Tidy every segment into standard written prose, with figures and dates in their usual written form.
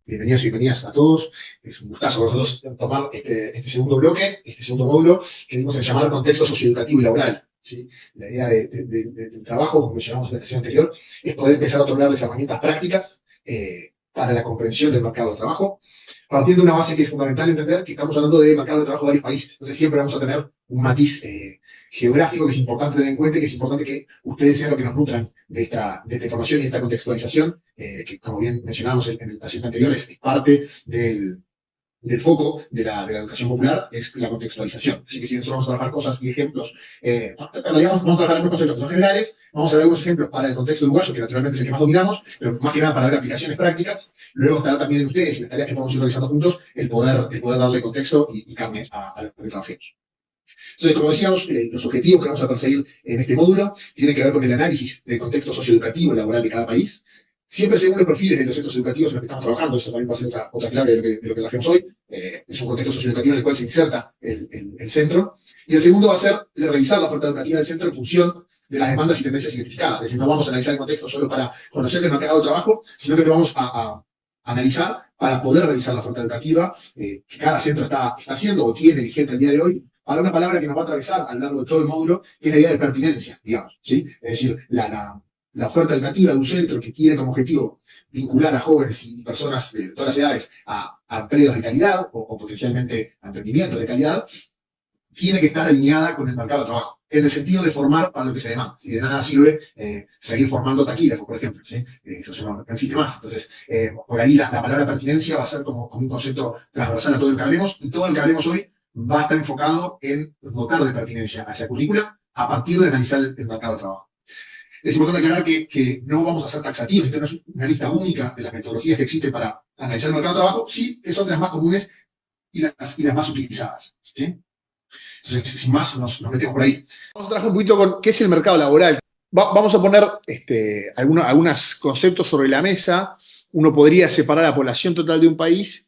Bienvenidos y bienvenidas a todos. Es un gustazo para nosotros tomar este segundo bloque, este segundo módulo, que dimos en llamar contexto socioeducativo y laboral. ¿Sí? La idea del trabajo, como mencionamos en la sesión anterior, es poder empezar a otorgarles herramientas prácticas para la comprensión del mercado de trabajo, partiendo de una base que es fundamental entender que estamos hablando de mercado de trabajo de varios países. Entonces siempre vamos a tener un matiz geográfico que es importante tener en cuenta y que es importante que ustedes sean los que nos nutran de esta información y de esta contextualización, que como bien mencionábamos en el taller anterior, es parte del foco de la educación popular, es la contextualización. Así que si nosotros vamos a trabajar cosas y ejemplos, digamos, vamos a trabajar algunos conceptos que son generales, vamos a ver algunos ejemplos para el contexto uruguayo, que naturalmente es el que más dominamos, pero más que nada para ver aplicaciones prácticas. Luego estará también en ustedes y las tareas que podemos ir realizando juntos, el poder darle contexto y carne a lo que trabajemos. Entonces, como decíamos, los objetivos que vamos a perseguir en este módulo tienen que ver con el análisis del contexto socioeducativo y laboral de cada país, siempre según los perfiles de los centros educativos en los que estamos trabajando. Eso también va a ser otra clave de lo que trajimos hoy. Es un contexto socioeducativo en el cual se inserta el centro. Y el segundo va a ser revisar la oferta educativa del centro en función de las demandas y tendencias identificadas. Es decir, no vamos a analizar el contexto solo para conocer el mercado de trabajo, sino que lo vamos a analizar para poder revisar la oferta educativa que cada centro está haciendo o tiene vigente el día de hoy, para una palabra que nos va a atravesar a lo largo de todo el módulo, que es la idea de pertinencia, digamos, ¿sí? Es decir, la oferta educativa de un centro que tiene como objetivo vincular a jóvenes y personas de todas las edades a empleos de calidad o potencialmente a emprendimientos de calidad, tiene que estar alineada con el mercado de trabajo, en el sentido de formar para lo que se demanda. Si de nada sirve seguir formando taquígrafos, por ejemplo, ¿sí? Eso ya no existe más. Entonces, por ahí la palabra pertinencia va a ser como un concepto transversal a todo lo que hablemos, y todo lo que hablemos hoy va a estar enfocado en dotar de pertinencia a esa currícula a partir de analizar el mercado de trabajo. Es importante aclarar que no vamos a ser taxativos, esto no es una lista única de las metodologías que existen para analizar el mercado de trabajo, sí que son de las más comunes y las más utilizadas, ¿sí? Entonces, sin más, nos metemos por ahí. Vamos a trabajar un poquito con qué es el mercado laboral. Vamos a poner algunos conceptos sobre la mesa. Uno podría separar la población total de un país.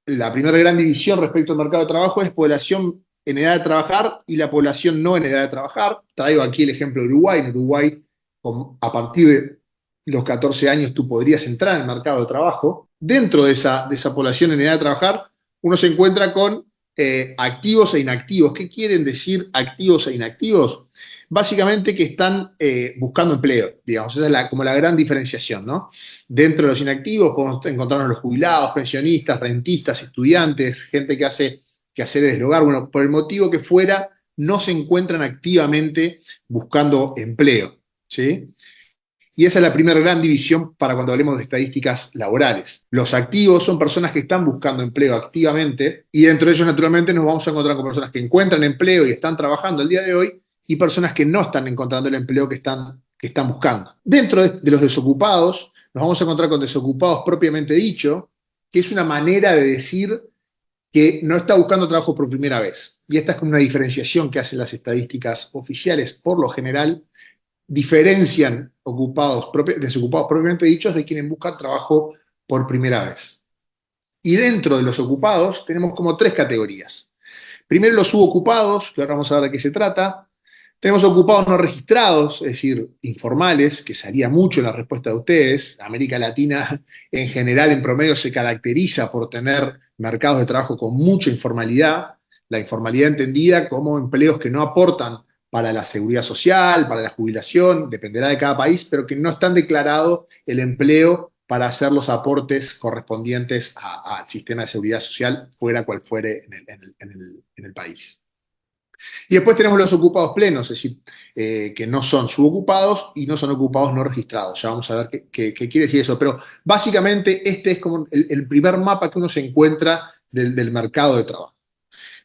La primera gran división respecto al mercado de trabajo es población en edad de trabajar y la población no en edad de trabajar. Traigo aquí el ejemplo de Uruguay. En Uruguay, a partir de los 14 años, tú podrías entrar en el mercado de trabajo. Dentro de esa población en edad de trabajar, uno se encuentra con activos e inactivos. ¿Qué quieren decir activos e inactivos? Básicamente que están buscando empleo, digamos. Esa es como la gran diferenciación, ¿no? Dentro de los inactivos podemos encontrarnos los jubilados, pensionistas, rentistas, estudiantes, gente que hace desde el hogar. Bueno, por el motivo que fuera, no se encuentran activamente buscando empleo, ¿sí? Y esa es la primera gran división para cuando hablemos de estadísticas laborales. Los activos son personas que están buscando empleo activamente, y dentro de ellos naturalmente nos vamos a encontrar con personas que encuentran empleo y están trabajando el día de hoy, y personas que no están encontrando el empleo que están buscando. Dentro de los desocupados nos vamos a encontrar con desocupados propiamente dicho, que es una manera de decir que no está buscando trabajo por primera vez. Y esta es como una diferenciación que hacen las estadísticas oficiales. Por lo general, diferencian desocupados propiamente dichos de quienes buscan trabajo por primera vez. Y dentro de los ocupados tenemos como tres categorías. Primero, los subocupados, que ahora vamos a ver de qué se trata. Tenemos ocupados no registrados, es decir, informales, que salía mucho en la respuesta de ustedes. América Latina, en general, en promedio, se caracteriza por tener mercados de trabajo con mucha informalidad. La informalidad entendida como empleos que no aportan para la seguridad social, para la jubilación, dependerá de cada país, pero que no están declarados el empleo para hacer los aportes correspondientes al sistema de seguridad social, fuera cual fuere en el país. Y después tenemos los ocupados plenos, es decir, que no son subocupados y no son ocupados no registrados. Ya vamos a ver qué quiere decir eso. Pero básicamente este es como el primer mapa que uno se encuentra del mercado de trabajo.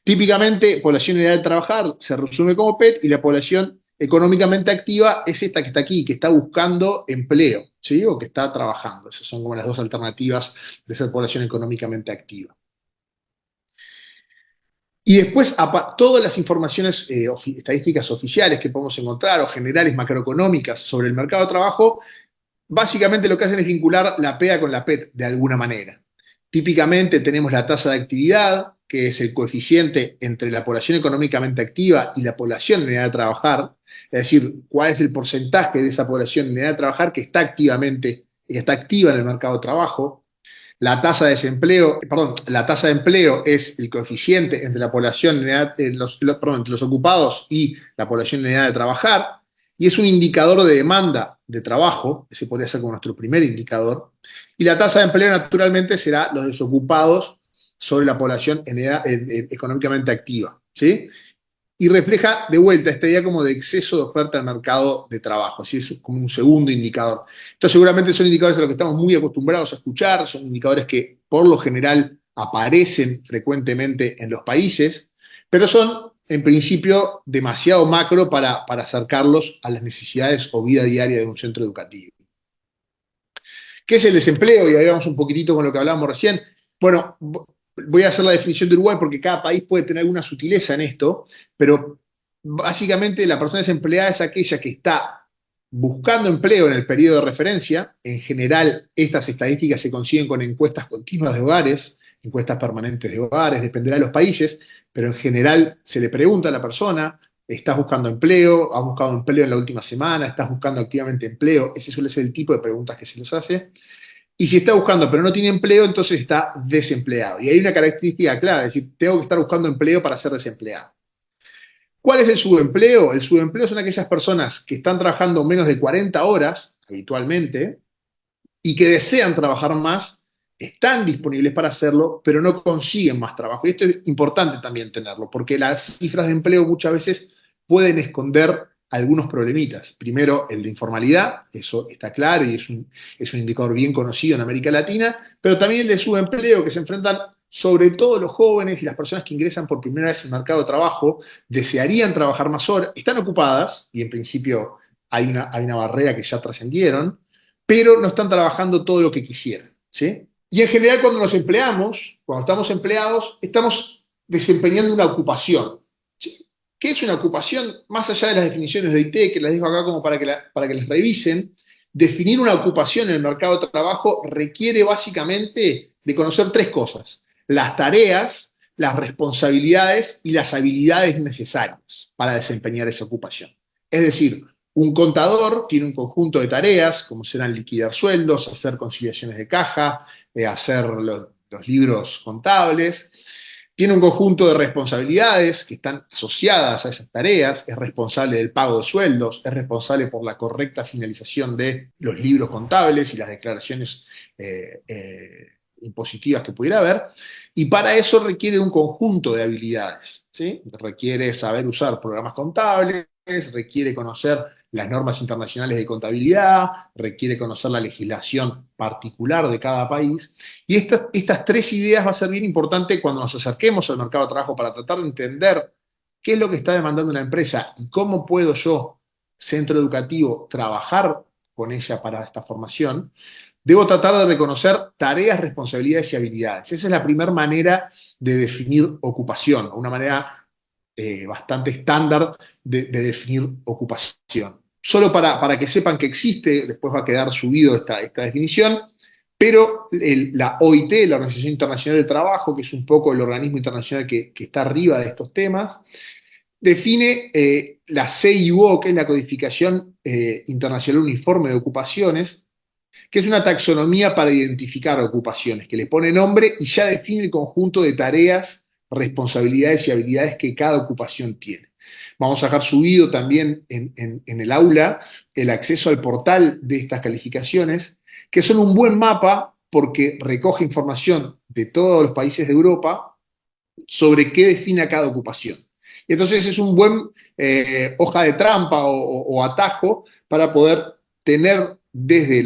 Típicamente, población en edad de trabajar se resume como PET, y la población económicamente activa es esta que está aquí, que está buscando empleo, ¿sí? O que está trabajando. Esas son como las dos alternativas de ser población económicamente activa. Y después, todas las informaciones estadísticas oficiales que podemos encontrar, o generales macroeconómicas sobre el mercado de trabajo, básicamente lo que hacen es vincular la PEA con la PET de alguna manera. Típicamente tenemos la tasa de actividad, que es el coeficiente entre la población económicamente activa y la población en edad de trabajar. Es decir, cuál es el porcentaje de esa población en edad de trabajar que está activa en el mercado de trabajo. La tasa de desempleo, perdón, la tasa de empleo es el coeficiente entre la población en edad, perdón, entre los ocupados y la población en edad de trabajar, y es un indicador de demanda de trabajo, ese podría ser como nuestro primer indicador, y la tasa de empleo naturalmente será los desocupados sobre la población en edad económicamente activa, ¿sí? Y refleja de vuelta esta idea como de exceso de oferta al mercado de trabajo, así es como un segundo indicador. Entonces seguramente son indicadores a los que estamos muy acostumbrados a escuchar, son indicadores que por lo general aparecen frecuentemente en los países, pero son en principio demasiado macro para acercarlos a las necesidades o vida diaria de un centro educativo. ¿Qué es el desempleo? Y ahí vamos un poquitito con lo que hablábamos recién. Bueno, voy a hacer la definición de Uruguay porque cada país puede tener alguna sutileza en esto, pero básicamente la persona desempleada es aquella que está buscando empleo en el periodo de referencia. En general, estas estadísticas se consiguen con encuestas continuas de hogares, encuestas permanentes de hogares, dependerá de los países, pero en general se le pregunta a la persona: ¿estás buscando empleo? ¿Has buscado empleo en la última semana? ¿Estás buscando activamente empleo? Ese suele ser el tipo de preguntas que se les hace. Y si está buscando pero no tiene empleo, entonces está desempleado. Y hay una característica clave, es decir, tengo que estar buscando empleo para ser desempleado. ¿Cuál es el subempleo? El subempleo son aquellas personas que están trabajando menos de 40 horas habitualmente y que desean trabajar más, están disponibles para hacerlo, pero no consiguen más trabajo. Y esto es importante también tenerlo, porque las cifras de empleo muchas veces pueden esconder algunos problemitas. Primero, el de informalidad, eso está claro y es un indicador bien conocido en América Latina, pero también el de subempleo, que se enfrentan sobre todo los jóvenes y las personas que ingresan por primera vez al mercado de trabajo, desearían trabajar más horas, están ocupadas y en principio hay una barrera que ya trascendieron, pero no están trabajando todo lo que quisieran, ¿sí? Y en general cuando nos empleamos, cuando estamos empleados, estamos desempeñando una ocupación, ¿sí? ¿Qué es una ocupación? Más allá de las definiciones de IT, que las dejo acá como para que les revisen, definir una ocupación en el mercado de trabajo requiere básicamente de conocer tres cosas: las tareas, las responsabilidades y las habilidades necesarias para desempeñar esa ocupación. Es decir, un contador tiene un conjunto de tareas, como serán liquidar sueldos, hacer conciliaciones de caja, hacer los libros contables. Tiene un conjunto de responsabilidades que están asociadas a esas tareas, es responsable del pago de sueldos, es responsable por la correcta finalización de los libros contables y las declaraciones impositivas que pudiera haber, y para eso requiere un conjunto de habilidades, ¿sí? Requiere saber usar programas contables, requiere conocer las normas internacionales de contabilidad, requiere conocer la legislación particular de cada país, y estas tres ideas va a ser bien importante cuando nos acerquemos al mercado de trabajo para tratar de entender qué es lo que está demandando una empresa y cómo puedo yo, centro educativo, trabajar con ella para esta formación. Debo tratar de reconocer tareas, responsabilidades y habilidades. Esa es la primera manera de definir ocupación, una manera bastante estándar de definir ocupación. Solo para que sepan que existe, después va a quedar subido esta definición, pero la OIT, la Organización Internacional del Trabajo, que es un poco el organismo internacional que está arriba de estos temas, define la CIO, que es la Codificación Internacional Uniforme de Ocupaciones, que es una taxonomía para identificar ocupaciones, que le pone nombre y ya define el conjunto de tareas, responsabilidades y habilidades que cada ocupación tiene. Vamos a dejar subido también en el aula el acceso al portal de estas calificaciones, que son un buen mapa porque recoge información de todos los países de Europa sobre qué define cada ocupación. Y entonces es un buen hoja de trampa o atajo para poder tener desde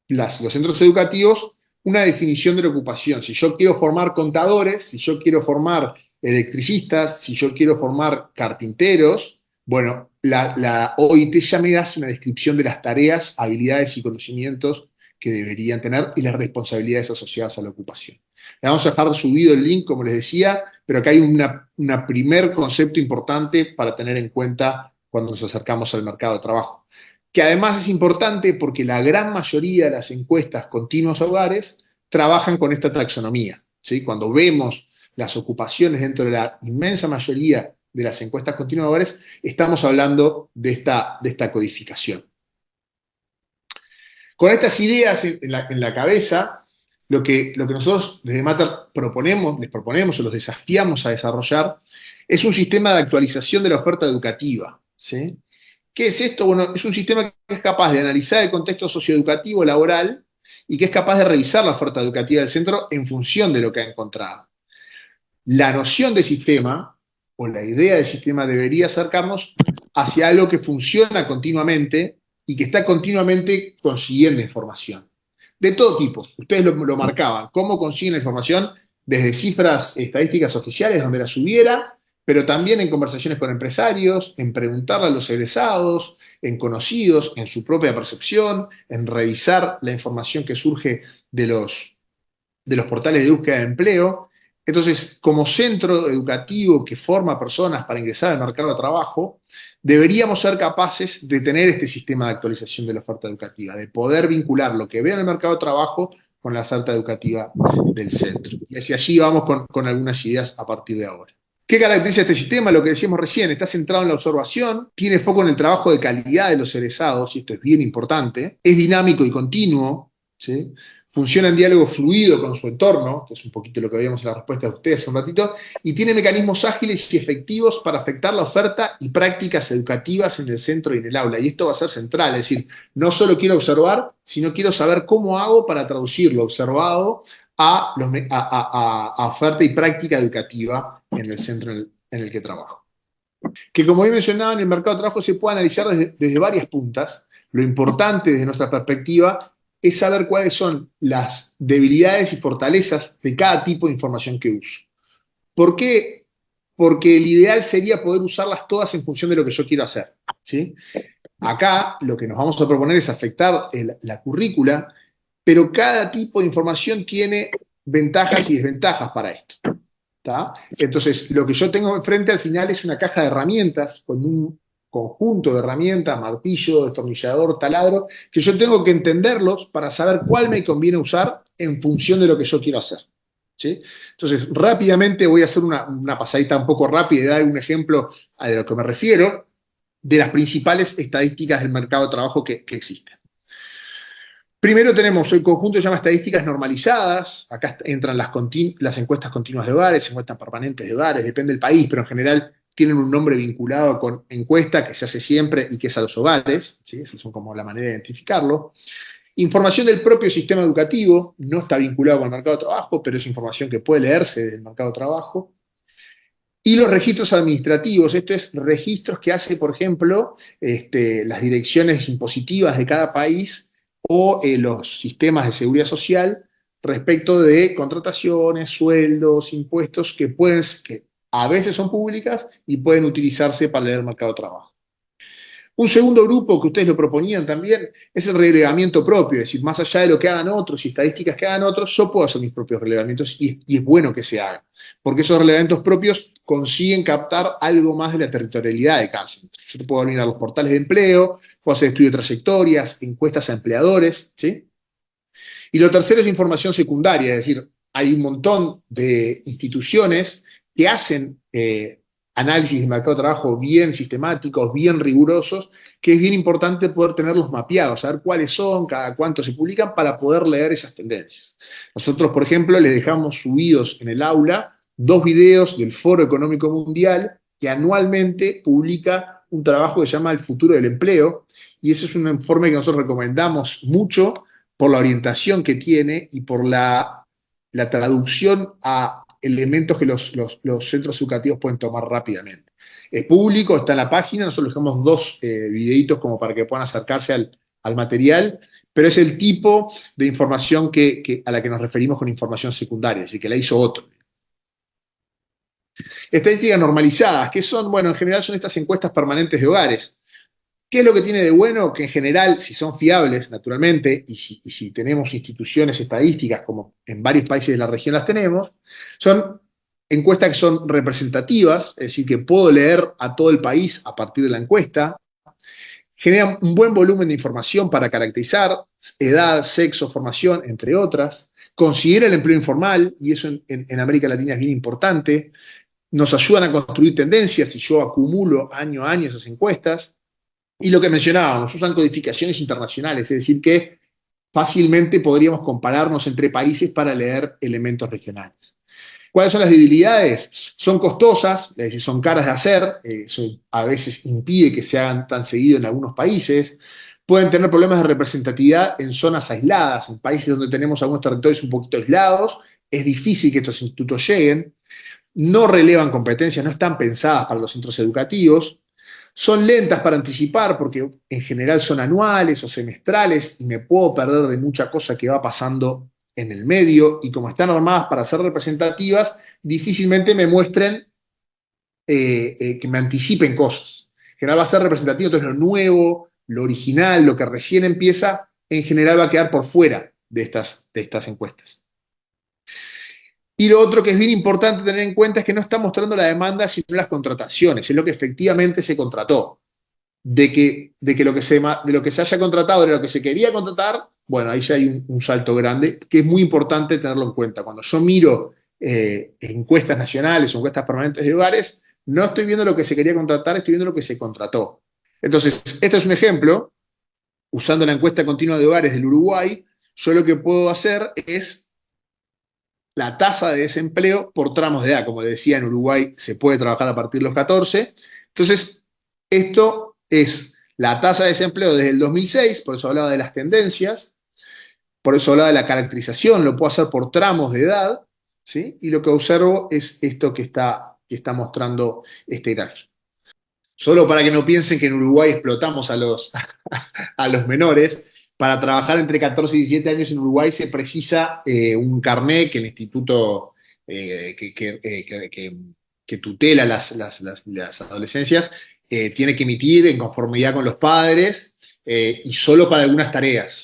los centros educativos una definición de la ocupación. Si yo quiero formar contadores, si yo quiero formar electricistas, si yo quiero formar carpinteros, bueno, la OIT ya me hace una descripción de las tareas, habilidades y conocimientos que deberían tener y las responsabilidades asociadas a la ocupación. Le vamos a dejar subido el link, como les decía, pero acá hay un primer concepto importante para tener en cuenta cuando nos acercamos al mercado de trabajo, que además es importante porque la gran mayoría de las encuestas continuas a hogares trabajan con esta taxonomía, ¿sí? Cuando vemos las ocupaciones dentro de la inmensa mayoría de las encuestas continuas de hogares, estamos hablando de esta codificación. Con estas ideas en la cabeza, lo que nosotros desde Matter les proponemos o los desafiamos a desarrollar es un sistema de actualización de la oferta educativa, ¿sí? ¿Qué es esto? Bueno, es un sistema que es capaz de analizar el contexto socioeducativo laboral y que es capaz de revisar la oferta educativa del centro en función de lo que ha encontrado. La noción de sistema o la idea de sistema debería acercarnos hacia algo que funciona continuamente y que está continuamente consiguiendo información. De todo tipo. Ustedes lo marcaban. ¿Cómo consiguen la información? Desde cifras estadísticas oficiales donde las hubiera, pero también en conversaciones con empresarios, en preguntarle a los egresados, en conocidos, en su propia percepción, en revisar la información que surge de los portales de búsqueda de empleo. Entonces, como centro educativo que forma personas para ingresar al mercado de trabajo, deberíamos ser capaces de tener este sistema de actualización de la oferta educativa, de poder vincular lo que vea en el mercado de trabajo con la oferta educativa del centro. Y hacia allí vamos con algunas ideas a partir de ahora. ¿Qué caracteriza este sistema? Lo que decíamos recién, está centrado en la observación, tiene foco en el trabajo de calidad de los egresados, y esto es bien importante, es dinámico y continuo, ¿sí? Funciona en diálogo fluido con su entorno, que es un poquito lo que veíamos en la respuesta de ustedes hace un ratito, y tiene mecanismos ágiles y efectivos para afectar la oferta y prácticas educativas en el centro y en el aula. Y esto va a ser central, es decir, no solo quiero observar, sino quiero saber cómo hago para traducir lo observado a oferta y práctica educativa en el centro en el que trabajo. Que como he mencionado, en el mercado de trabajo se puede analizar desde varias puntas. Lo importante desde nuestra perspectiva es saber cuáles son las debilidades y fortalezas de cada tipo de información que uso. ¿Por qué? Porque el ideal sería poder usarlas todas en función de lo que yo quiero hacer, ¿sí? Acá lo que nos vamos a proponer es afectar la currícula, pero cada tipo de información tiene ventajas y desventajas para esto. ¿Tá? Entonces, lo que yo tengo enfrente al final es una caja de herramientas con un conjunto de herramientas, martillo, destornillador, taladro, que yo tengo que entenderlos para saber cuál me conviene usar en función de lo que yo quiero hacer, ¿sí? Entonces, rápidamente voy a hacer una pasadita un poco rápida y dar un ejemplo a de lo que me refiero, de las principales estadísticas del mercado de trabajo que existen. Primero tenemos el conjunto que se llama estadísticas normalizadas. Acá entran las encuestas continuas de hogares, encuestas permanentes de hogares, depende del país, pero en general tienen un nombre vinculado con encuesta que se hace siempre y que es a los hogares, ¿sí? Esas son como la manera de identificarlo. Información del propio sistema educativo, no está vinculado con el mercado de trabajo, pero es información que puede leerse del mercado de trabajo. Y los registros administrativos, esto es registros que hace, por ejemplo, las direcciones impositivas de cada país o los sistemas de seguridad social respecto de contrataciones, sueldos, impuestos que a veces son públicas y pueden utilizarse para leer el mercado de trabajo. Un segundo grupo que ustedes lo proponían también es el relevamiento propio, es decir, más allá de lo que hagan otros y estadísticas que hagan otros, yo puedo hacer mis propios relevamientos y es bueno que se hagan, porque esos relevamientos propios consiguen captar algo más de la territorialidad de cada centro. Yo te puedo venir a los portales de empleo, puedo hacer estudio de trayectorias, encuestas a empleadores, ¿sí? Y lo tercero es información secundaria, es decir, hay un montón de instituciones que hacen análisis de mercado de trabajo bien sistemáticos, bien rigurosos, que es bien importante poder tenerlos mapeados, saber cuáles son, cada cuánto se publican, para poder leer esas tendencias. Nosotros, por ejemplo, les dejamos subidos en el aula 2 videos del Foro Económico Mundial que anualmente publica un trabajo que se llama El futuro del empleo, y ese es un informe que nosotros recomendamos mucho por la orientación que tiene y por la traducción a elementos que los centros educativos pueden tomar rápidamente. Es público, está en la página, nosotros dejamos 2 videitos como para que puedan acercarse al material, pero es el tipo de información a la que nos referimos con información secundaria, es decir, que la hizo otro. Estadísticas normalizadas, que son, bueno, en general son estas encuestas permanentes de hogares. ¿Qué es lo que tiene de bueno? Que en general, si son fiables, naturalmente, y si tenemos instituciones estadísticas, como en varios países de la región las tenemos, son encuestas que son representativas, es decir, que puedo leer a todo el país a partir de la encuesta, generan un buen volumen de información para caracterizar edad, sexo, formación, entre otras, considera el empleo informal, y eso en América Latina es bien importante, nos ayudan a construir tendencias y yo acumulo año a año esas encuestas. Y lo que mencionábamos, usan codificaciones internacionales, es decir, que fácilmente podríamos compararnos entre países para leer elementos regionales. ¿Cuáles son las debilidades? Son costosas, es decir, son caras de hacer, eso a veces impide que se hagan tan seguido en algunos países. Pueden tener problemas de representatividad en zonas aisladas, en países donde tenemos algunos territorios un poquito aislados, es difícil que estos institutos lleguen, no relevan competencias, no están pensadas para los centros educativos, son lentas para anticipar porque en general son anuales o semestrales y me puedo perder de mucha cosa que va pasando en el medio y como están armadas para ser representativas, difícilmente me muestren, que me anticipen cosas. En general va a ser representativo, entonces lo nuevo, lo original, lo que recién empieza, en general va a quedar por fuera de estas encuestas. Y lo otro que es bien importante tener en cuenta es que no está mostrando la demanda, sino las contrataciones, es lo que efectivamente se contrató. De lo que se haya contratado, de lo que se quería contratar, bueno, ahí ya hay un salto grande, que es muy importante tenerlo en cuenta. Cuando yo miro encuestas nacionales o encuestas permanentes de hogares, no estoy viendo lo que se quería contratar, estoy viendo lo que se contrató. Entonces, este es un ejemplo, usando la encuesta continua de hogares del Uruguay, yo lo que puedo hacer es la tasa de desempleo por tramos de edad. Como le decía, en Uruguay se puede trabajar a partir de los 14. Entonces, esto es la tasa de desempleo desde el 2006, por eso hablaba de las tendencias, por eso hablaba de la caracterización, lo puedo hacer por tramos de edad, ¿sí? Y lo que observo es esto que está mostrando este gráfico. Solo para que no piensen que en Uruguay explotamos a los menores, para trabajar entre 14 y 17 años en Uruguay se precisa un carnet que el instituto que tutela las adolescencias tiene que emitir en conformidad con los padres y solo para algunas tareas.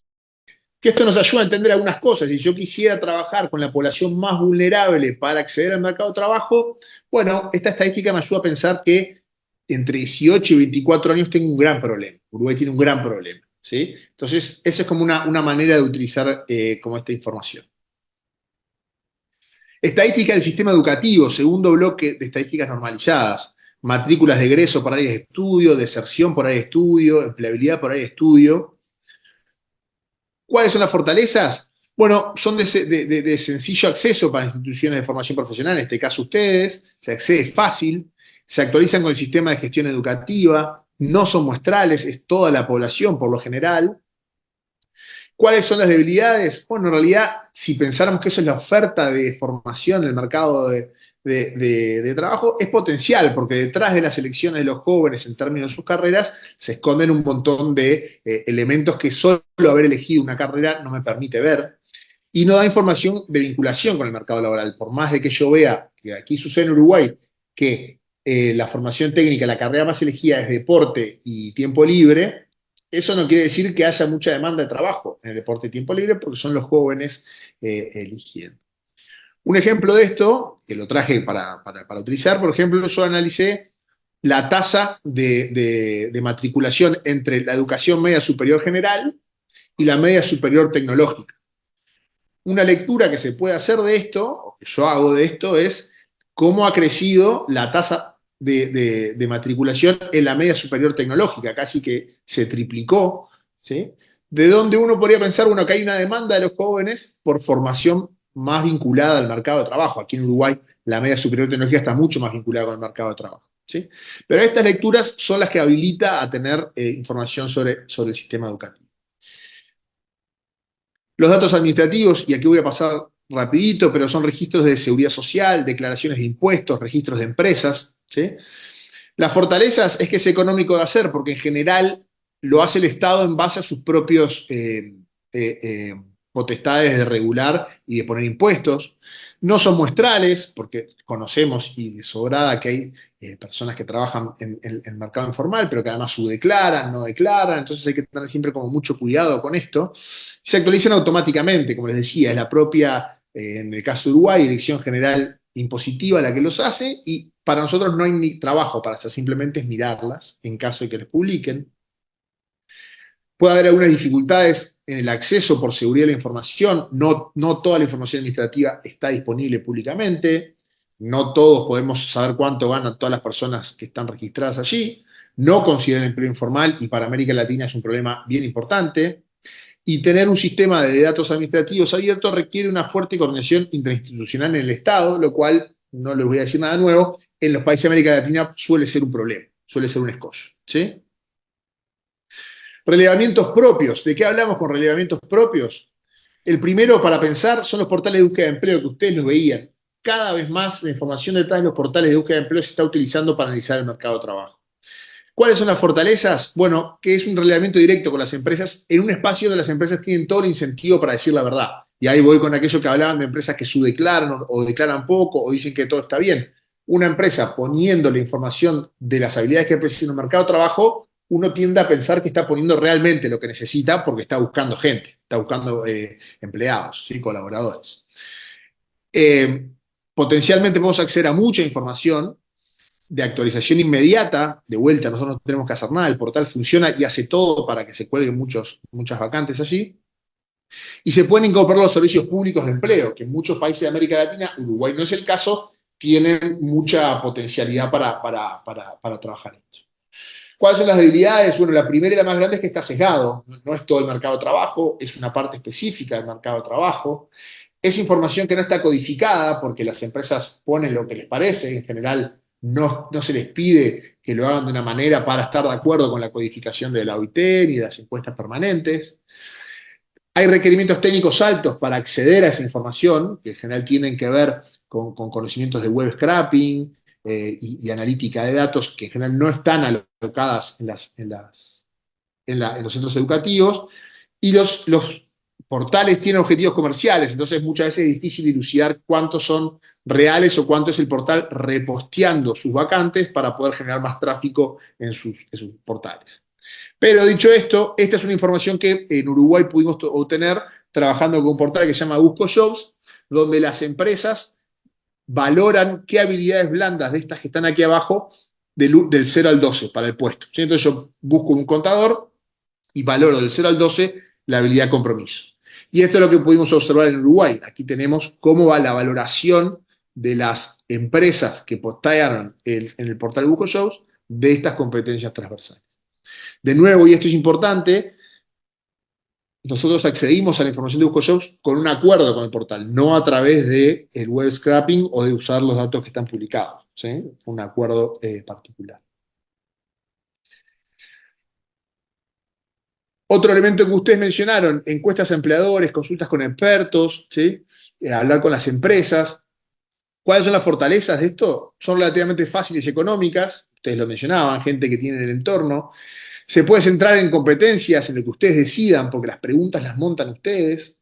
Que esto nos ayuda a entender algunas cosas. Si yo quisiera trabajar con la población más vulnerable para acceder al mercado de trabajo, bueno, esta estadística me ayuda a pensar que entre 18 y 24 años tengo un gran problema. Uruguay tiene un gran problema. ¿Sí? Entonces, esa es como una manera de utilizar como esta información. Estadística del sistema educativo, segundo bloque de estadísticas normalizadas. Matrículas de egreso por áreas de estudio, deserción por área de estudio, empleabilidad por área de estudio. ¿Cuáles son las fortalezas? Bueno, son de sencillo acceso para instituciones de formación profesional, en este caso ustedes, se accede fácil, se actualizan con el sistema de gestión educativa, no son muestrales, es toda la población por lo general. ¿Cuáles son las debilidades? Bueno, en realidad, si pensáramos que eso es la oferta de formación del mercado de trabajo, es potencial, porque detrás de las elecciones de los jóvenes en términos de sus carreras, se esconden un montón de elementos que solo haber elegido una carrera no me permite ver, y no da información de vinculación con el mercado laboral. Por más de que yo vea que aquí sucede en Uruguay, que la formación técnica, la carrera más elegida es deporte y tiempo libre, eso no quiere decir que haya mucha demanda de trabajo en el deporte y tiempo libre, porque son los jóvenes eligiendo. Un ejemplo de esto, que lo traje para utilizar, por ejemplo, yo analicé la tasa de matriculación entre la educación media superior general y la media superior tecnológica. Una lectura que se puede hacer de esto, o que yo hago de esto, es cómo ha crecido la tasa de matriculación en la media superior tecnológica, casi que se triplicó, ¿sí? De donde uno podría pensar, bueno, que hay una demanda de los jóvenes por formación más vinculada al mercado de trabajo. Aquí en Uruguay la media superior tecnológica está mucho más vinculada con el mercado de trabajo, ¿sí? Pero estas lecturas son las que habilita a tener información sobre el sistema educativo. Los datos administrativos, y aquí voy a pasar rapidito, pero son registros de seguridad social, declaraciones de impuestos, registros de empresas, ¿sí? Las fortalezas es que es económico de hacer, porque en general lo hace el Estado en base a sus propios potestades de regular y de poner impuestos. No son muestrales, porque conocemos y de sobrada que hay personas que trabajan en el mercado informal, pero que además subdeclaran, no declaran, entonces hay que tener siempre como mucho cuidado con esto. Se actualizan automáticamente, como les decía, es la propia, en el caso de Uruguay, Dirección General Impositiva la que los hace, y para nosotros no hay ni trabajo para hacer, simplemente es mirarlas en caso de que les publiquen. Puede haber algunas dificultades en el acceso por seguridad de la información, no toda la información administrativa está disponible públicamente. no todos podemos saber cuánto ganan todas las personas que están registradas allí, no consideran el empleo informal y para América Latina es un problema bien importante. Y tener un sistema de datos administrativos abiertos requiere una fuerte coordinación interinstitucional en el Estado, lo cual, no les voy a decir nada nuevo, en los países de América Latina suele ser un problema, suele ser un escollo. ¿Sí? Relevamientos propios. ¿De qué hablamos con relevamientos propios? El primero para pensar son los portales de búsqueda de empleo que ustedes lo veían. Cada vez más la información detrás de los portales de búsqueda de empleo se está utilizando para analizar el mercado de trabajo. ¿Cuáles son las fortalezas? Bueno, que es un relevamiento directo con las empresas en un espacio donde las empresas tienen todo el incentivo para decir la verdad. Y ahí voy con aquello que hablaban de empresas que subdeclaran o declaran poco o dicen que todo está bien. Una empresa poniendo la información de las habilidades que precisa en el mercado de trabajo, uno tiende a pensar que está poniendo realmente lo que necesita porque está buscando gente, está buscando empleados, ¿sí? Colaboradores. Eh, Potencialmente podemos acceder a mucha información de actualización inmediata, de vuelta, nosotros no tenemos que hacer nada, el portal funciona y hace todo para que se cuelguen muchas vacantes allí, y se pueden incorporar los servicios públicos de empleo, que en muchos países de América Latina, Uruguay no es el caso, tienen mucha potencialidad para trabajar esto. ¿Cuáles son las debilidades? Bueno, la primera y la más grande es que está sesgado, no es todo el mercado de trabajo, es una parte específica del mercado de trabajo, es información que no está codificada porque las empresas ponen lo que les parece, en general no se les pide que lo hagan de una manera para estar de acuerdo con la codificación de la OIT ni de las encuestas permanentes. Hay requerimientos técnicos altos para acceder a esa información, que en general tienen que ver con conocimientos de web scraping y analítica de datos, que en general no están alocadas en los centros educativos. Y los portales tienen objetivos comerciales, entonces muchas veces es difícil dilucidar cuántos son reales o cuánto es el portal reposteando sus vacantes para poder generar más tráfico en sus portales. Pero dicho esto, esta es una información que en Uruguay pudimos obtener trabajando con un portal que se llama Busco Jobs, donde las empresas valoran qué habilidades blandas de estas que están aquí abajo del 0 al 12 para el puesto. ¿Sí? Entonces yo busco un contador y valoro del 0 al 12 la habilidad de compromiso. Y esto es lo que pudimos observar en Uruguay. Aquí tenemos cómo va la valoración de las empresas que postearon en el portal Busco Jobs de estas competencias transversales. De nuevo, y esto es importante, nosotros accedimos a la información de BuscoJobs con un acuerdo con el portal, no a través del web scraping o de usar los datos que están publicados. ¿Sí? Un acuerdo particular. Otro elemento que ustedes mencionaron, encuestas a empleadores, consultas con expertos, ¿sí? Hablar con las empresas. ¿Cuáles son las fortalezas de esto? Son relativamente fáciles y económicas, ustedes lo mencionaban, gente que tiene en el entorno. Se puede centrar en competencias, en lo que ustedes decidan, porque las preguntas las montan ustedes.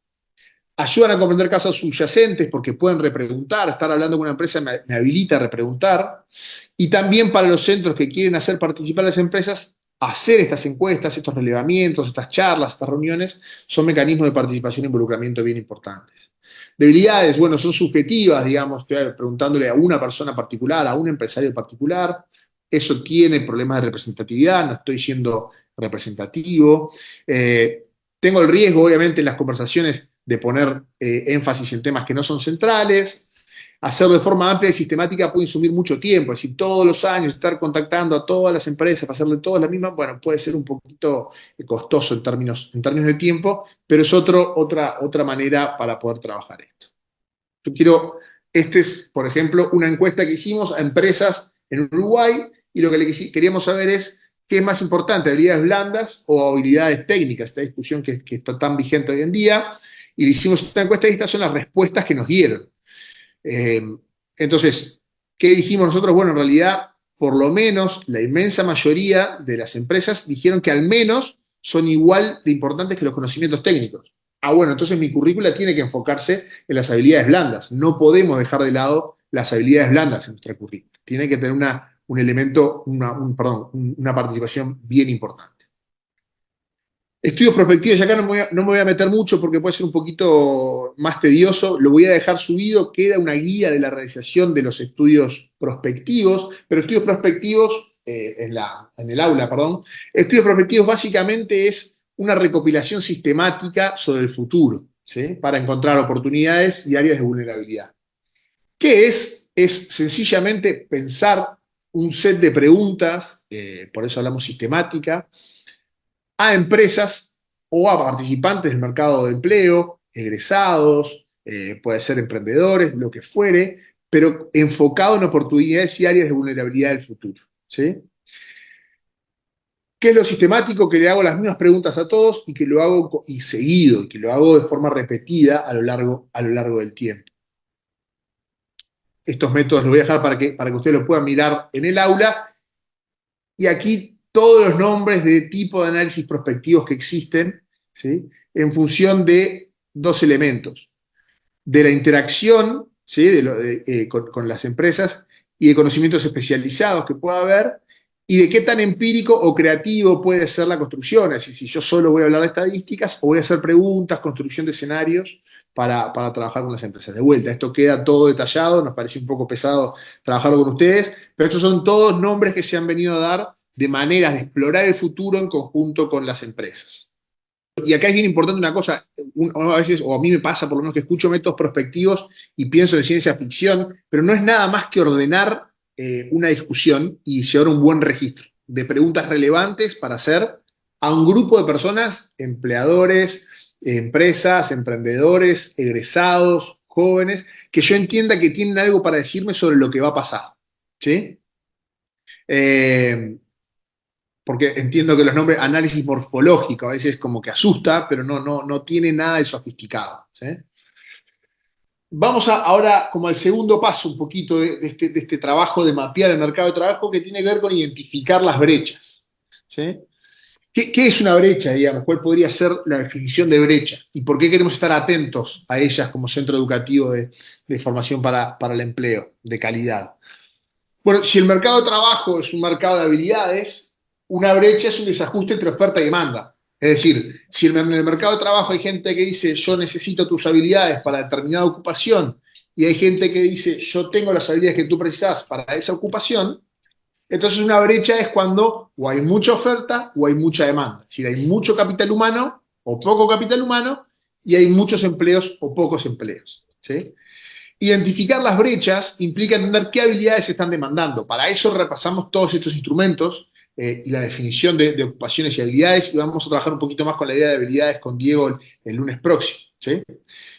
Ayudan a comprender casos subyacentes porque pueden repreguntar, estar hablando con una empresa me habilita a repreguntar. Y también para los centros que quieren hacer participar a las empresas, hacer estas encuestas, estos relevamientos, estas charlas, estas reuniones, son mecanismos de participación e involucramiento bien importantes. Debilidades, bueno, son subjetivas, digamos, estoy preguntándole a una persona particular, a un empresario particular. Eso tiene problemas de representatividad, no estoy siendo representativo. Tengo el riesgo, obviamente, en las conversaciones de poner énfasis en temas que no son centrales. Hacerlo de forma amplia y sistemática puede insumir mucho tiempo, es decir, todos los años estar contactando a todas las empresas para hacerle todas la misma, bueno, puede ser un poquito costoso en términos de tiempo, pero es otra manera para poder trabajar esto. Este es, por ejemplo, una encuesta que hicimos a empresas en Uruguay y lo que queríamos saber es qué es más importante, habilidades blandas o habilidades técnicas, esta discusión que está tan vigente hoy en día, y le hicimos esta encuesta y estas son las respuestas que nos dieron. Eh, entonces, ¿qué dijimos nosotros? Bueno, en realidad, por lo menos, la inmensa mayoría de las empresas dijeron que al menos son igual de importantes que los conocimientos técnicos. Bueno, entonces mi currícula tiene que enfocarse en las habilidades blandas. No podemos dejar de lado las habilidades blandas en nuestra currícula. Tiene que tener un elemento, una participación bien importante. Estudios prospectivos, y acá no me voy a meter mucho porque puede ser un poquito más tedioso, lo voy a dejar subido, queda una guía de la realización de los estudios prospectivos, pero estudios prospectivos, en el aula, perdón, estudios prospectivos básicamente es una recopilación sistemática sobre el futuro, ¿sí? Para encontrar oportunidades y áreas de vulnerabilidad. ¿Qué es es sencillamente pensar un set de preguntas, por eso hablamos sistemática, a empresas o a participantes del mercado de empleo, egresados, puede ser emprendedores, lo que fuere, pero enfocado en oportunidades y áreas de vulnerabilidad del futuro. ¿Sí? ¿Qué es lo sistemático? Que le hago las mismas preguntas a todos y que lo hago y seguido, y que lo hago de forma repetida a lo largo del tiempo. Estos métodos los voy a dejar para que ustedes los puedan mirar en el aula. Y aquí todos los nombres de tipo de análisis prospectivos que existen, ¿sí? En función de dos elementos. De la interacción, ¿sí? Con las empresas y de conocimientos especializados que pueda haber y de qué tan empírico o creativo puede ser la construcción. Es decir, si yo solo voy a hablar de estadísticas o voy a hacer preguntas, construcción de escenarios para trabajar con las empresas. De vuelta, esto queda todo detallado, nos pareció un poco pesado trabajarlo con ustedes, pero estos son todos nombres que se han venido a dar de maneras de explorar el futuro en conjunto con las empresas. Y acá es bien importante una cosa, a veces, o a mí me pasa por lo menos que escucho métodos prospectivos y pienso en ciencia ficción, pero no es nada más que ordenar una discusión y llevar un buen registro de preguntas relevantes para hacer a un grupo de personas, empleadores, empresas, emprendedores, egresados, jóvenes, que yo entienda que tienen algo para decirme sobre lo que va a pasar. ¿Sí? Porque entiendo que los nombres análisis morfológico a veces como que asusta, pero no tiene nada de sofisticado. ¿Sí? Vamos ahora como al segundo paso un poquito de este trabajo de mapear el mercado de trabajo que tiene que ver con identificar las brechas. ¿Sí? ¿Qué es una brecha, digamos? ¿Cuál podría ser la definición de brecha? ¿Y por qué queremos estar atentos a ellas como centro educativo de formación para el empleo de calidad? Bueno, si el mercado de trabajo es un mercado de habilidades, una brecha es un desajuste entre oferta y demanda. Es decir, si en el mercado de trabajo hay gente que dice yo necesito tus habilidades para determinada ocupación y hay gente que dice yo tengo las habilidades que tú precisas para esa ocupación, entonces una brecha es cuando o hay mucha oferta o hay mucha demanda. Es decir, hay mucho capital humano o poco capital humano y hay muchos empleos o pocos empleos. ¿Sí? Identificar las brechas implica entender qué habilidades se están demandando. Para eso repasamos todos estos instrumentos y la definición de ocupaciones y habilidades y vamos a trabajar un poquito más con la idea de habilidades con Diego el lunes próximo. ¿Sí?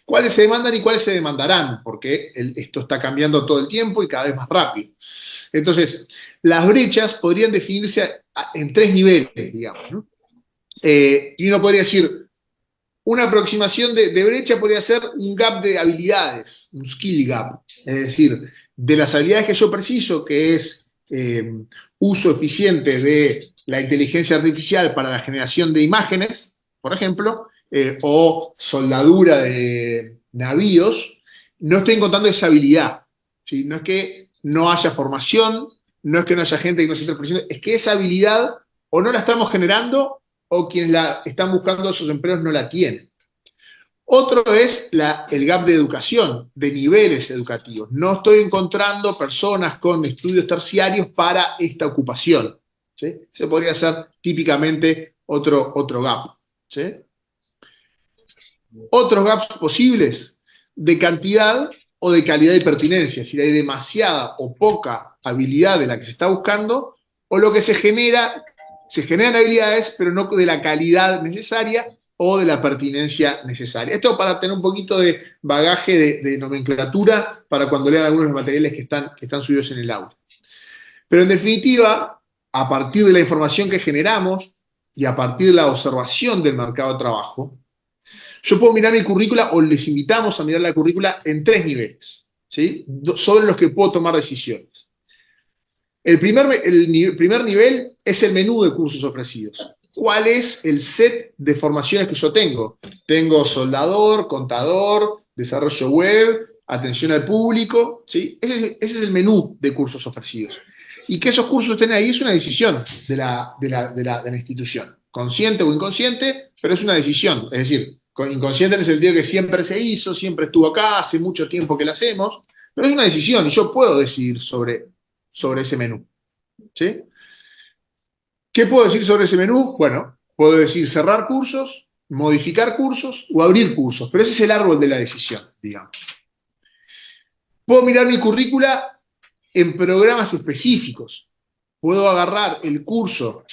¿Cuáles se demandan y cuáles se demandarán? Porque esto está cambiando todo el tiempo y cada vez más rápido. Entonces, las brechas podrían definirse en tres niveles, digamos, ¿no? Y uno podría decir, una aproximación de brecha podría ser un gap de habilidades, un skill gap. Es decir, de las habilidades que yo preciso, que es uso eficiente de la inteligencia artificial para la generación de imágenes, por ejemplo, o soldadura de navíos, no estoy encontrando esa habilidad. ¿Sí? No es que no haya formación, no es que no haya gente que no se esté ofreciendo, es que esa habilidad o no la estamos generando o quienes la están buscando esos empleos no la tienen. Otro es el gap de educación, de niveles educativos. No estoy encontrando personas con estudios terciarios para esta ocupación. ¿Sí? Ese podría ser típicamente otro gap. ¿Sí? Otros gaps posibles de cantidad o de calidad y pertinencia. Si hay demasiada o poca habilidad de la que se está buscando, o lo que se generan habilidades, pero no de la calidad necesaria o de la pertinencia necesaria. Esto para tener un poquito de bagaje de nomenclatura para cuando lean algunos de los materiales que están subidos en el aula. Pero en definitiva, a partir de la información que generamos y a partir de la observación del mercado de trabajo, yo puedo mirar mi currícula o les invitamos a mirar la currícula en tres niveles, ¿sí? Sobre los que puedo tomar decisiones. El primer nivel es el menú de cursos ofrecidos. ¿Cuál es el set de formaciones que yo tengo? Tengo soldador, contador, desarrollo web, atención al público, ¿sí? Ese es el menú de cursos ofrecidos. Y que esos cursos estén ahí es una decisión de la institución. Consciente o inconsciente, pero es una decisión. Es decir, inconsciente en el sentido que siempre se hizo, siempre estuvo acá, hace mucho tiempo que lo hacemos, pero es una decisión y yo puedo decidir sobre ese menú. ¿Sí? ¿Qué puedo decir sobre ese menú? Bueno, puedo decir cerrar cursos, modificar cursos o abrir cursos, pero ese es el árbol de la decisión, digamos. Puedo mirar mi currícula en programas específicos. Puedo agarrar el curso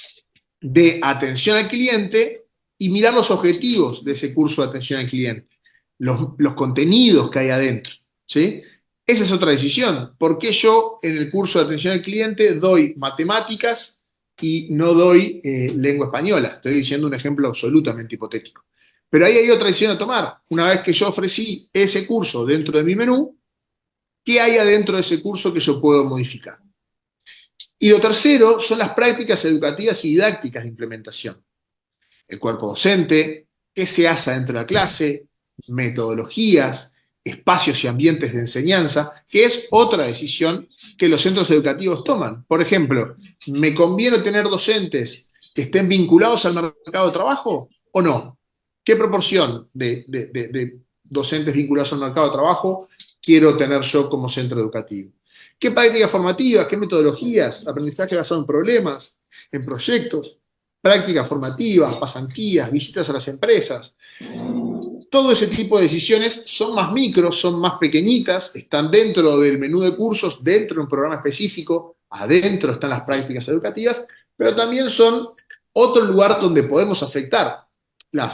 de atención al cliente y mirar los objetivos de ese curso de atención al cliente, los contenidos que hay adentro, ¿sí? Esa es otra decisión. ¿Por qué yo en el curso de atención al cliente doy matemáticas y no doy lengua española? Estoy diciendo un ejemplo absolutamente hipotético. Pero ahí hay otra decisión a tomar. Una vez que yo ofrecí ese curso dentro de mi menú, ¿qué hay adentro de ese curso que yo puedo modificar? Y lo tercero son las prácticas educativas y didácticas de implementación. El cuerpo docente, qué se hace dentro de la clase, metodologías, espacios y ambientes de enseñanza, que es otra decisión que los centros educativos toman. Por ejemplo, ¿me conviene tener docentes que estén vinculados al mercado de trabajo o no? ¿Qué proporción de docentes vinculados al mercado de trabajo quiero tener yo como centro educativo? ¿Qué prácticas formativas, qué metodologías, aprendizaje basado en problemas, en proyectos, prácticas formativas, pasantías, visitas a las empresas? Todo ese tipo de decisiones son más micros, son más pequeñitas, están dentro del menú de cursos, dentro de un programa específico, adentro están las prácticas educativas, pero también son otro lugar donde podemos afectar la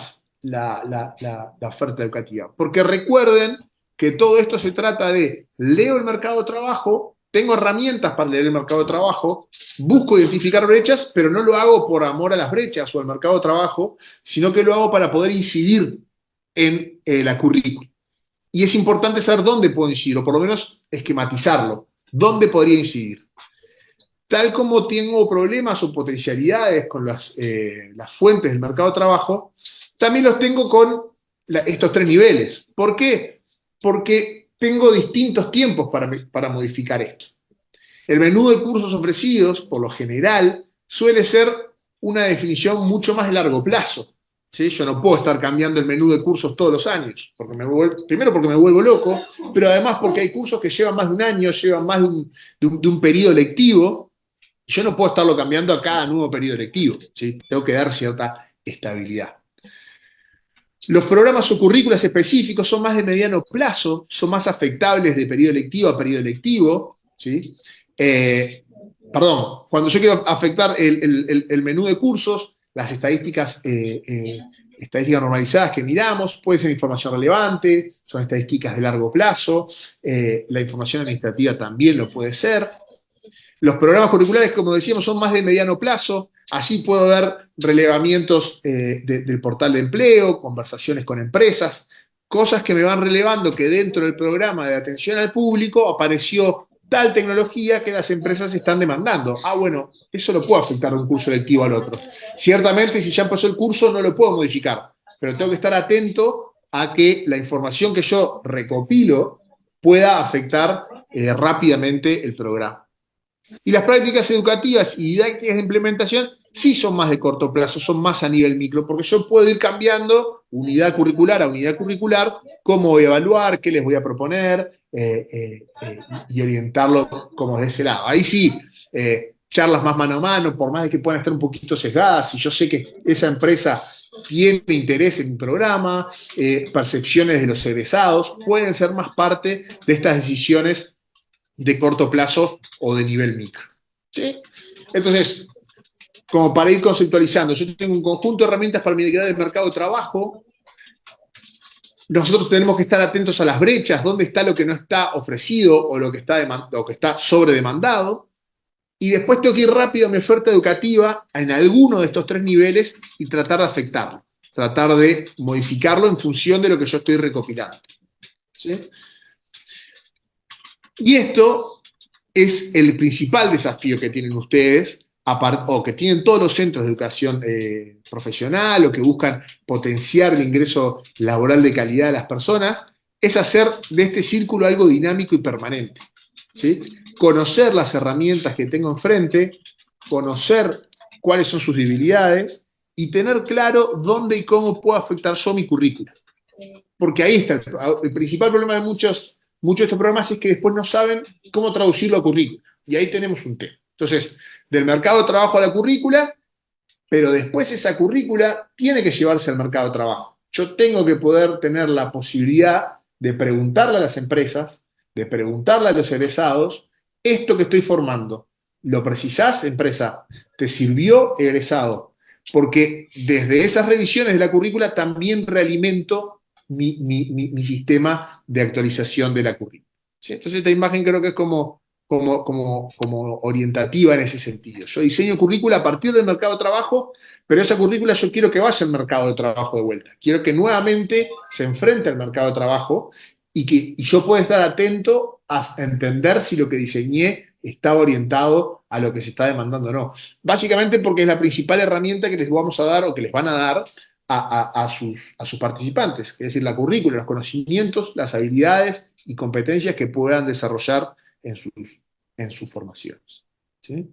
oferta educativa. Porque recuerden que todo esto se trata de leo el mercado de trabajo, tengo herramientas para leer el mercado de trabajo, busco identificar brechas, pero no lo hago por amor a las brechas o al mercado de trabajo, sino que lo hago para poder incidir en la currícula. Y es importante saber dónde puedo incidir, o por lo menos esquematizarlo, dónde podría incidir. Tal como tengo problemas o potencialidades con las fuentes del mercado de trabajo, también los tengo con estos tres niveles. ¿Por qué? Porque tengo distintos tiempos para modificar esto. El menú de cursos ofrecidos, por lo general, suele ser una definición mucho más de largo plazo. ¿Sí? Yo no puedo estar cambiando el menú de cursos todos los años, primero porque me vuelvo loco, pero además porque hay cursos que llevan más de un año, llevan más de un periodo lectivo. Yo no puedo estarlo cambiando a cada nuevo periodo lectivo, ¿sí? Tengo que dar cierta estabilidad. Los programas o currículas específicos son más de mediano plazo, son más afectables de periodo lectivo a periodo lectivo, ¿sí? Cuando yo quiero afectar el menú de cursos, las estadísticas normalizadas que miramos, puede ser información relevante, son estadísticas de largo plazo, la información administrativa también lo puede ser. Los programas curriculares, como decíamos, son más de mediano plazo. Allí puedo ver relevamientos del portal de empleo, conversaciones con empresas, cosas que me van relevando que dentro del programa de atención al público apareció tal tecnología que las empresas están demandando. Bueno, eso lo puedo afectar de un curso lectivo al otro. Ciertamente, si ya empezó el curso, no lo puedo modificar, pero tengo que estar atento a que la información que yo recopilo pueda afectar rápidamente el programa. Y las prácticas educativas y didácticas de implementación sí son más de corto plazo, son más a nivel micro, porque yo puedo ir cambiando unidad curricular a unidad curricular, cómo voy a evaluar, qué les voy a proponer y orientarlo como de ese lado. Ahí sí, charlas más mano a mano, por más de que puedan estar un poquito sesgadas, si yo sé que esa empresa tiene interés en mi programa, percepciones de los egresados, pueden ser más parte de estas decisiones de corto plazo o de nivel micro. ¿Sí? Entonces, como para ir conceptualizando, yo tengo un conjunto de herramientas para migrar el mercado de trabajo. Nosotros tenemos que estar atentos a las brechas, dónde está lo que no está ofrecido o lo que está sobredemandado. Y después tengo que ir rápido a mi oferta educativa en alguno de estos tres niveles y tratar de afectarlo, tratar de modificarlo en función de lo que yo estoy recopilando. ¿Sí? Y esto es el principal desafío que tienen ustedes, o que tienen todos los centros de educación profesional, o que buscan potenciar el ingreso laboral de calidad de las personas, es hacer de este círculo algo dinámico y permanente. ¿Sí? Conocer las herramientas que tengo enfrente, conocer cuáles son sus debilidades y tener claro dónde y cómo puedo afectar yo mi currículum. Porque ahí está el principal problema de muchos de estos programas, es que después no saben cómo traducirlo a currícula. Y ahí tenemos un tema. Entonces, del mercado de trabajo a la currícula, pero después esa currícula tiene que llevarse al mercado de trabajo. Yo tengo que poder tener la posibilidad de preguntarle a las empresas, de preguntarle a los egresados, esto que estoy formando, ¿lo precisás, empresa? ¿Te sirvió, egresado? Porque desde esas revisiones de la currícula también realimento mi sistema de actualización de la currícula. ¿Sí? Entonces esta imagen creo que es como orientativa en ese sentido. Yo diseño currícula a partir del mercado de trabajo, pero esa currícula yo quiero que vaya al mercado de trabajo de vuelta. Quiero que nuevamente se enfrente al mercado de trabajo y yo pueda estar atento a entender si lo que diseñé estaba orientado a lo que se está demandando o no. Básicamente porque es la principal herramienta que les vamos a dar o que les van a dar a sus participantes, es decir, la currícula, los conocimientos, las habilidades y competencias que puedan desarrollar en sus formaciones. ¿Sí?